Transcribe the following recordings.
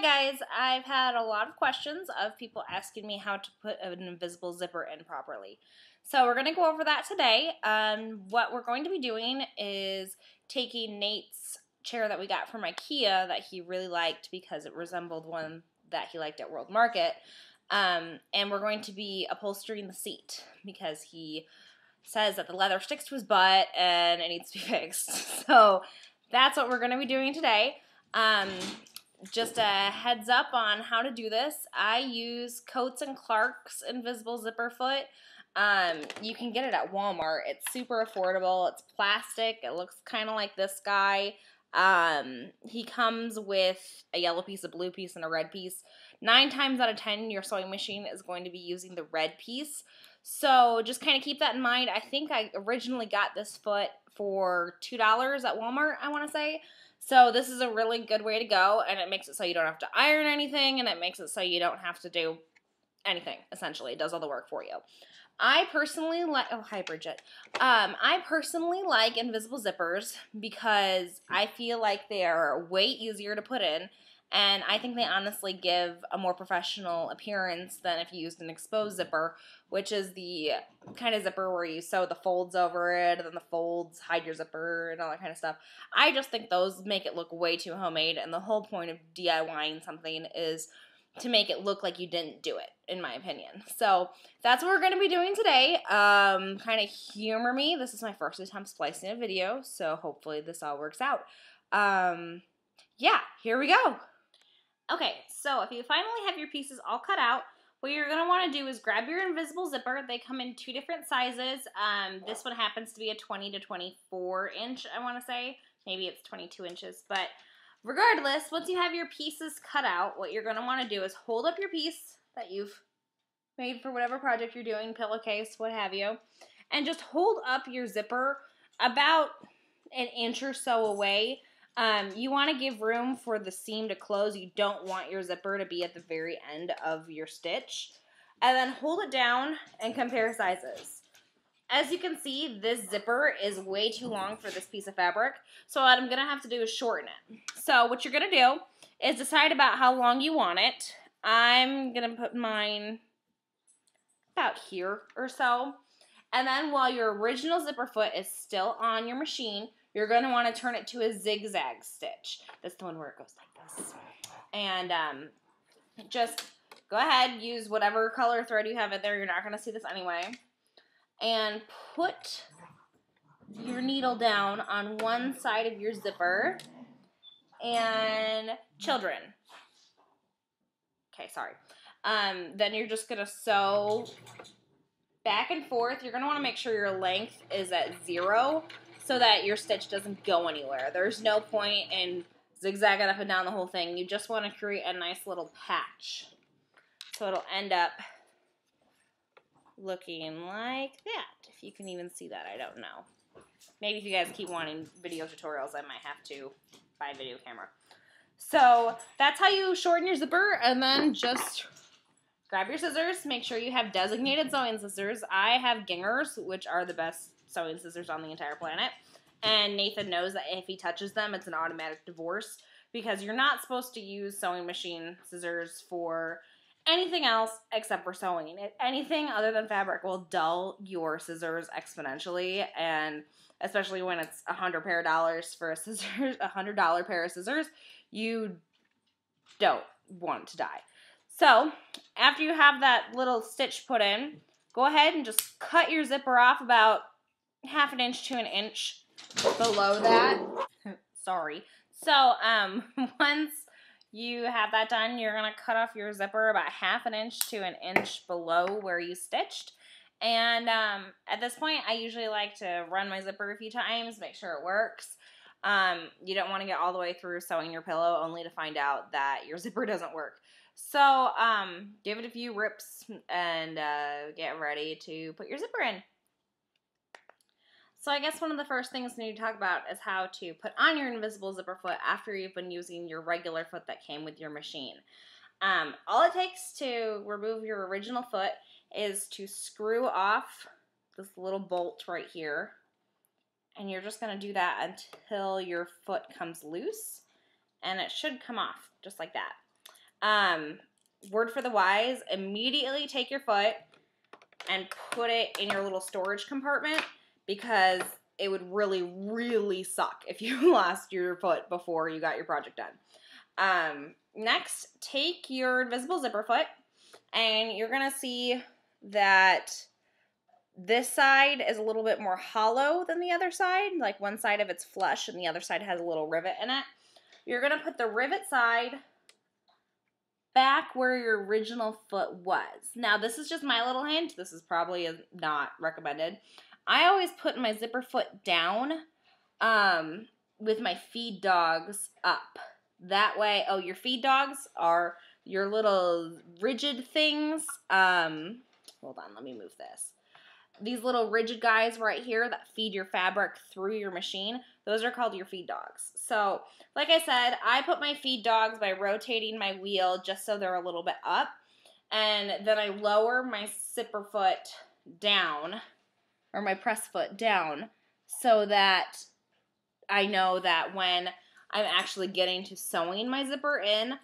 guys, I've had a lot of questions of people asking me how to put an invisible zipper in properly. So we're going to go over that today. What we're going to be doing is taking Nate's chair that we got from IKEA that he really liked because it resembled one that he liked at World Market. And we're going to be upholstering the seat because he says that the leather sticks to his butt and it needs to be fixed. So that's what we're going to be doing today. Just a heads up on how to do this. I use Coats & Clark's Invisible Zipper Foot. You can get it at Walmart. It's super affordable. It's plastic. It looks kind of like this guy. He comes with a yellow piece, a blue piece, and a red piece. 9 times out of 10, your sewing machine is going to be using the red piece. So just kind of keep that in mind. I think I originally got this foot for $2 at Walmart, I want to say. So this is a really good way to go, and it makes it so you don't have to iron anything, and it makes it so you don't have to do anything, essentially. It does all the work for you. I personally like, oh, hi, Bridget. I personally like invisible zippers because I feel like they are way easier to put in, and I think they honestly give a more professional appearance than if you used an exposed zipper, which is the kind of zipper where you sew the folds over it, and then the folds hide your zipper, and all that kind of stuff. I just think those make it look way too homemade, and the whole point of DIYing something is to make it look like you didn't do it, in my opinion. So that's what we're going to be doing today. Kind of humor me. This is my first attempt splicing a video, so hopefully this all works out. Yeah, here we go. Okay, so if you finally have your pieces all cut out, what you're going to want to do is grab your invisible zipper. They come in 2 different sizes. This one happens to be a 20 to 24 inch, I want to say. Maybe it's 22 inches, but regardless, once you have your pieces cut out, what you're going to want to do is hold up your piece that you've made for whatever project you're doing, pillowcase, what have you, and just hold up your zipper about an inch or so away. You want to give room for the seam to close. You don't want your zipper to be at the very end of your stitch. And then hold it down and compare sizes. As you can see, this zipper is way too long for this piece of fabric, so what I'm going to have to do is shorten it. So what you're going to do is decide about how long you want it. I'm going to put mine about here or so. And then while your original zipper foot is still on your machine, you're going to want to turn it to a zigzag stitch. That's the one where it goes like this. And just go ahead, use whatever color thread you have in there. You're not going to see this anyway. And put your needle down on one side of your zipper. And children. Okay, sorry. Then you're just going to sew back and forth. You're going to want to make sure your length is at 0 so that your stitch doesn't go anywhere. There's no point in zigzagging up and down the whole thing. You just want to create a nice little patch. So it'll end up looking like that. If you can even see that, I don't know. Maybe if you guys keep wanting video tutorials, I might have to buy a video camera. So that's how you shorten your zipper, and then just grab your scissors. Make sure you have designated sewing scissors. I have Gingers, which are the best sewing scissors on the entire planet. And Nathan knows that if he touches them, it's an automatic divorce because you're not supposed to use sewing machine scissors for anything else except for sewing. Anything other than fabric will dull your scissors exponentially, and especially when it's $100 pair for a scissors, $100 pair of scissors, you don't want to die. So after you have that little stitch put in, go ahead and just cut your zipper off about 1/2 inch to 1 inch below that. Sorry. So once you have that done, you're going to cut off your zipper about 1/2 inch to 1 inch below where you stitched. And at this point, I usually like to run my zipper a few times, make sure it works. You don't want to get all the way through sewing your pillow only to find out that your zipper doesn't work. So give it a few rips and get ready to put your zipper in. So I guess one of the first things we need to talk about is how to put on your invisible zipper foot after you've been using your regular foot that came with your machine. All it takes to remove your original foot is to screw off this little bolt right here. And you're just going to do that until your foot comes loose. And it should come off just like that. Word for the wise, immediately take your foot and put it in your little storage compartment, because it would really, really suck if you lost your foot before you got your project done. Next, take your invisible zipper foot, and you're going to see that this side is a little bit more hollow than the other side. Like one side of it's flush and the other side has a little rivet in it. You're going to put the rivet side back where your original foot was. Now, this is just my little hint. This is probably not recommended. I always put my zipper foot down with my feed dogs up. That way, oh, your feed dogs are your little rigid things. Hold on, let me move this. These little rigid guys right here that feed your fabric through your machine, those are called your feed dogs. So, like I said, I put my feed dogs by rotating my wheel just so they're a little bit up. And then I lower my zipper foot down, or my press foot down, so that I know that when I'm actually getting to sewing my zipper in,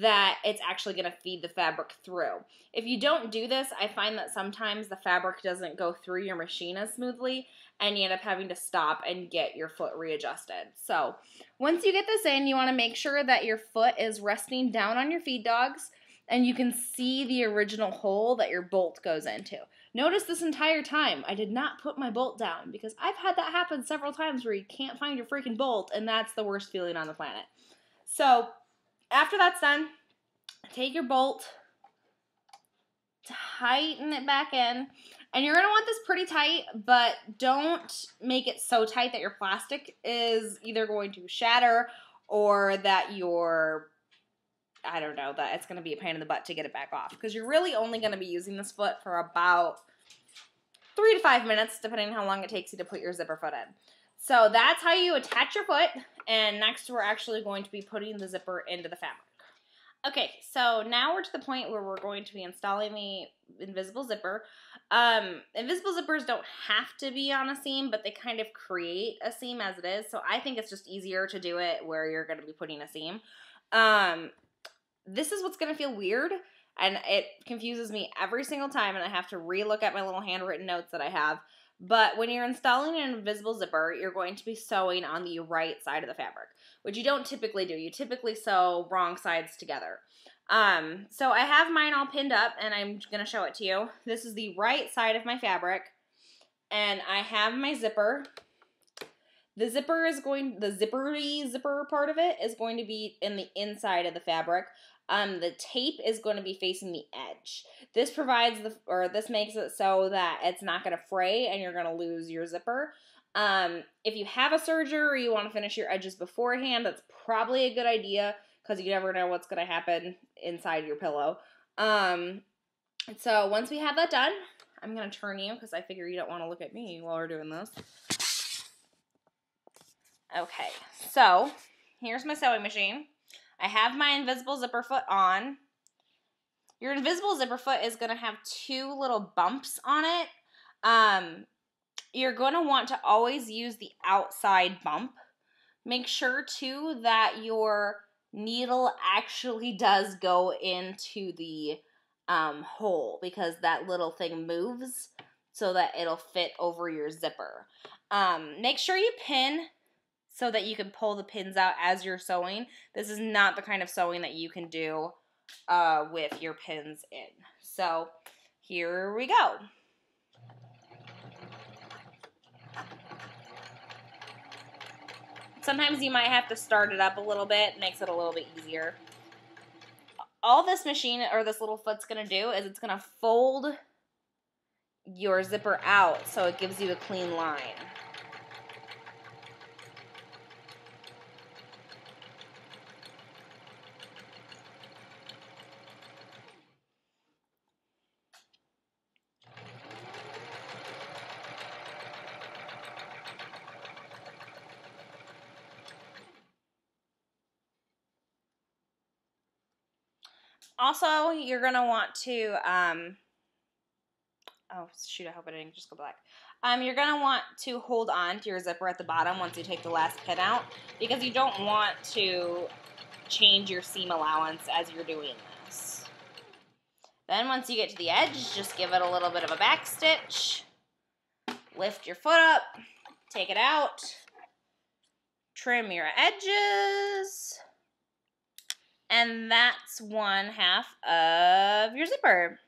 that it's actually going to feed the fabric through. If you don't do this, I find that sometimes the fabric doesn't go through your machine as smoothly, and you end up having to stop and get your foot readjusted. So once you get this in, you want to make sure that your foot is resting down on your feed dogs, and you can see the original hole that your bolt goes into. Notice this entire time, I did not put my bolt down, because I've had that happen several times where you can't find your freaking bolt, and that's the worst feeling on the planet. So after that's done, take your bolt, tighten it back in, and you're going to want this pretty tight, but don't make it so tight that your plastic is either going to shatter or that I don't know, that it's going to be a pain in the butt to get it back off, because you're really only going to be using this foot for about 3 to 5 minutes, depending on how long it takes you to put your zipper foot in. So that's how you attach your foot, and next we're actually going to be putting the zipper into the fabric. Okay, so now we're to the point where we're going to be installing the invisible zipper. Invisible zippers don't have to be on a seam, but they kind of create a seam as it is, so I think it's just easier to do it where you're going to be putting a seam. This is what's going to feel weird, and it confuses me every single time, and I have to re-look at my little handwritten notes that I have. But when you're installing an invisible zipper, you're going to be sewing on the right side of the fabric, which you don't typically do. You typically sew wrong sides together. So I have mine all pinned up, and I'm going to show it to you. This is the right side of my fabric, and I have my zipper. The zipper part of it is going to be in the inside of the fabric. The tape is going to be facing the edge. This this makes it so that it's not going to fray and you're going to lose your zipper. If you have a serger or you want to finish your edges beforehand, that's probably a good idea, because you never know what's going to happen inside your pillow. So once we have that done, I'm going to turn you, because I figure you don't want to look at me while we're doing this. Okay, so here's my sewing machine. I have my invisible zipper foot on. Your invisible zipper foot is going to have 2 little bumps on it. You're going to want to always use the outside bump. Make sure, too, that your needle actually does go into the hole, because that little thing moves so that it'll fit over your zipper. Make sure you pin so that you can pull the pins out as you're sewing. This is not the kind of sewing that you can do with your pins in. So here we go. Sometimes you might have to start it up a little bit. It makes it a little bit easier. All this machine, or this little foot's going to do, is it's going to fold your zipper out so it gives you a clean line. Also, you're going to want to, oh shoot, I hope I didn't just go black. You're going to want to hold on to your zipper at the bottom once you take the last pin out, because you don't want to change your seam allowance as you're doing this. Then once you get to the edge, just give it a little bit of a back stitch. Lift your foot up, take it out, trim your edges, and that's 1/2 of your zipper.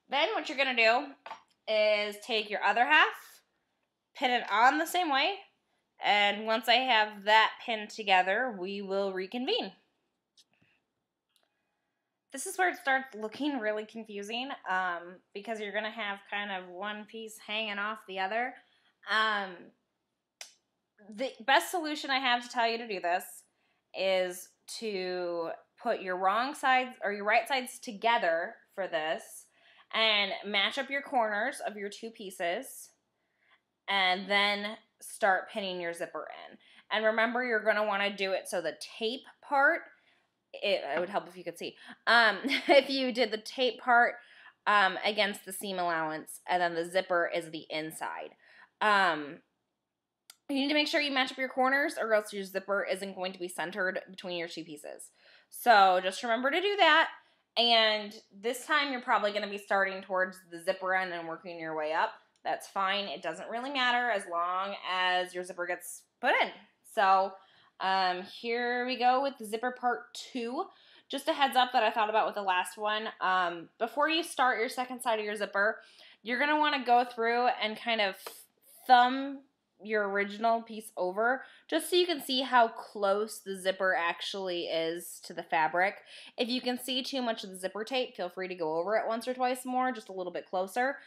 Then what you're going to do is take your other half, pin it on the same way, and once I have that pinned together, we will reconvene. This is where it starts looking really confusing because you're going to have kind of one piece hanging off the other. The best solution I have to tell you to do this is to put your wrong sides or your right sides together for this and match up your corners of your two pieces and then start pinning your zipper in. And remember, you're going to want to do it so the tape part, it would help if you could see, if you did the tape part against the seam allowance and then the zipper is the inside. You need to make sure you match up your corners or else your zipper isn't going to be centered between your two pieces. So just remember to do that. And this time you're probably going to be starting towards the zipper end and working your way up. That's fine. It doesn't really matter as long as your zipper gets put in. So here we go with the zipper part 2. Just a heads up that I thought about with the last one. Before you start your second side of your zipper, you're going to want to go through and kind of thumb your original piece over just so you can see how close the zipper actually is to the fabric. If you can see too much of the zipper tape, feel free to go over it once or twice more, just a little bit closer.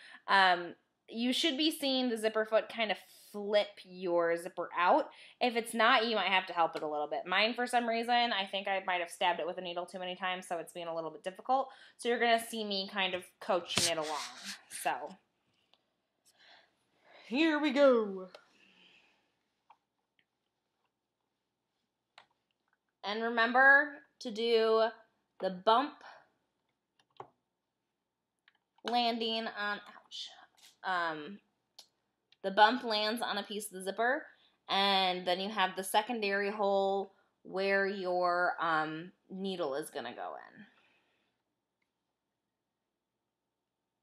You should be seeing the zipper foot kind of flip your zipper out. If it's not, you might have to help it a little bit. Mine, for some reason, I think I might have stabbed it with a needle too many times, so it's being a little bit difficult. So you're going to see me kind of coaching it along. So here we go. And remember to do the bump landing on, the bump lands on a piece of the zipper, and then you have the secondary hole where your needle is going to go in.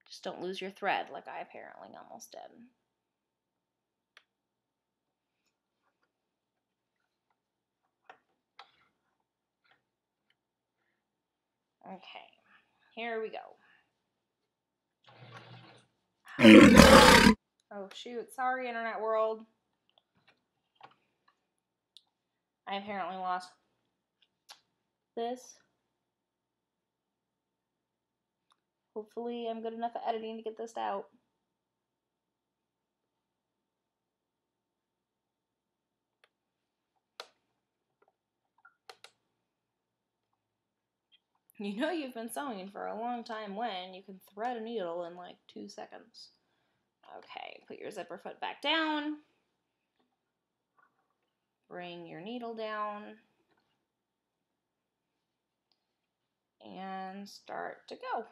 Just don't lose your thread like I apparently almost did. Okay, here we go. Oh shoot, sorry internet world. I apparently lost this. Hopefully I'm good enough at editing to get this out. You know you've been sewing for a long time when you can thread a needle in like 2 seconds. Okay, put your zipper foot back down. Bring your needle down. And start to go.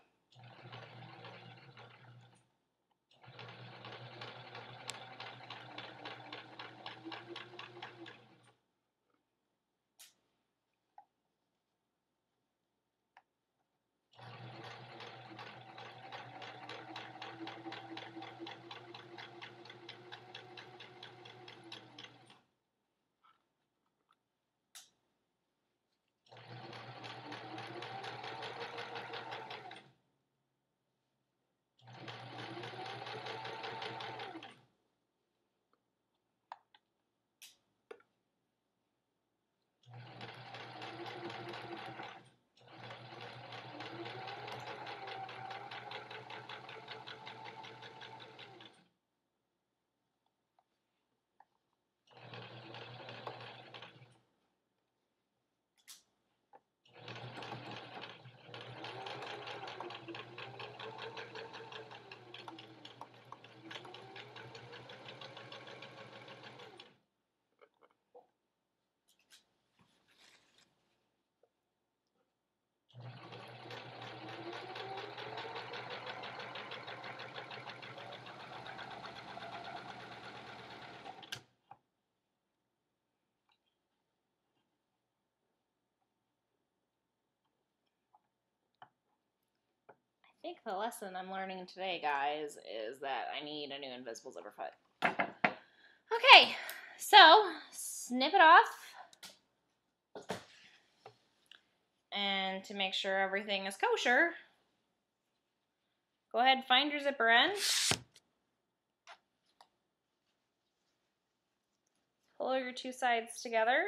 I think the lesson I'm learning today, guys, is that I need a new invisible zipper foot. Okay, so snip it off. And to make sure everything is kosher, go ahead and find your zipper end. Pull your two sides together.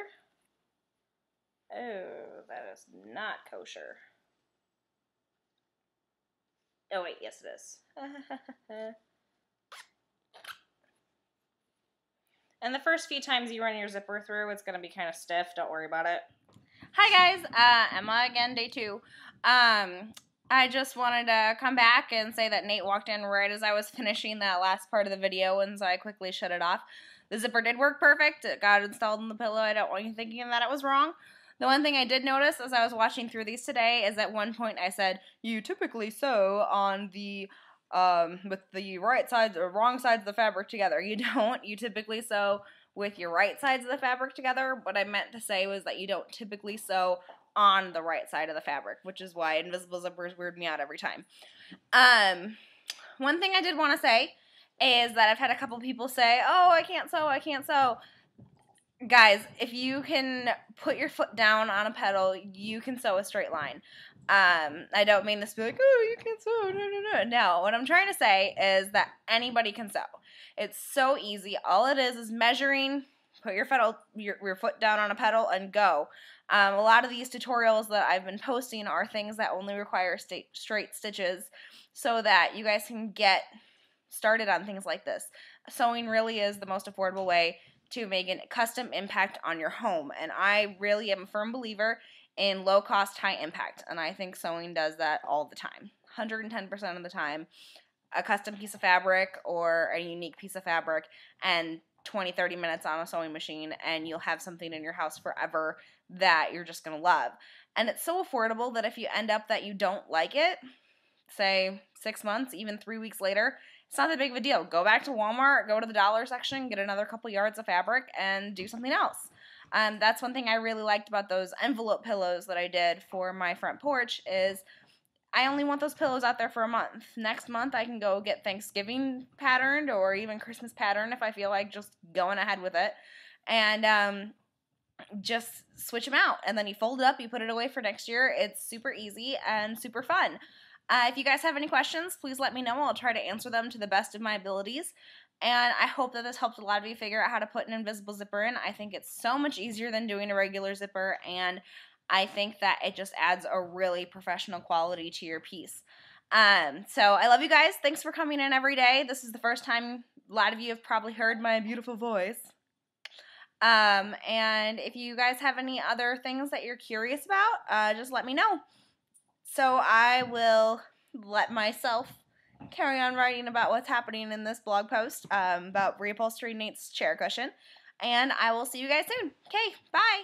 Oh, that is not kosher. Oh wait, yes it is. And the first few times you run your zipper through, it's going to be kind of stiff. Don't worry about it. Hi guys, Emma again, day 2. I just wanted to come back and say that Nate walked in right as I was finishing that last part of the video, and so I quickly shut it off. The zipper did work perfect. It got installed in the pillow. I don't want you thinking that it was wrong. The one thing I did notice as I was watching through these today is at one point I said, you typically sew on the, with the right sides or wrong sides of the fabric together. You don't. You typically sew with your right sides of the fabric together. What I meant to say was that you don't typically sew on the right side of the fabric, which is why invisible zippers weird me out every time. One thing I did want to say is that I've had a couple people say, oh, I can't sew, I can't sew. Guys, if you can put your foot down on a pedal, you can sew a straight line. I don't mean this to be like, oh, you can't sew, no. No, what I'm trying to say is that anybody can sew. It's so easy. All it is measuring, put your foot down on a pedal and go. A lot of these tutorials that I've been posting are things that only require straight stitches so that you guys can get started on things like this. Sewing really is the most affordable way to make a custom impact on your home, and I really am a firm believer in low cost, high impact, and I think sewing does that all the time, 110% of the time. A custom piece of fabric or a unique piece of fabric and 20-30 minutes on a sewing machine, and you'll have something in your house forever that you're just going to love. And it's so affordable that if you end up that you don't like it, say 6 months, even 3 weeks later, it's not that big of a deal. Go back to Walmart, go to the dollar section, get another couple yards of fabric, and do something else. That's one thing I really liked about those envelope pillows that I did for my front porch is I only want those pillows out there for a month. Next month, I can go get Thanksgiving patterned or even Christmas patterned if I feel like just going ahead with it. And just switch them out. And then you fold it up, you put it away for next year. It's super easy and super fun. If you guys have any questions, please let me know. I'll try to answer them to the best of my abilities. And I hope that this helped a lot of you figure out how to put an invisible zipper in. I think it's so much easier than doing a regular zipper, and I think that it just adds a really professional quality to your piece. So I love you guys. Thanks for coming in every day. This is the first time a lot of you have probably heard my beautiful voice. And if you guys have any other things that you're curious about, just let me know. So I will let myself carry on writing about what's happening in this blog post about reupholstering Nate's chair cushion. And I will see you guys soon. Okay, bye.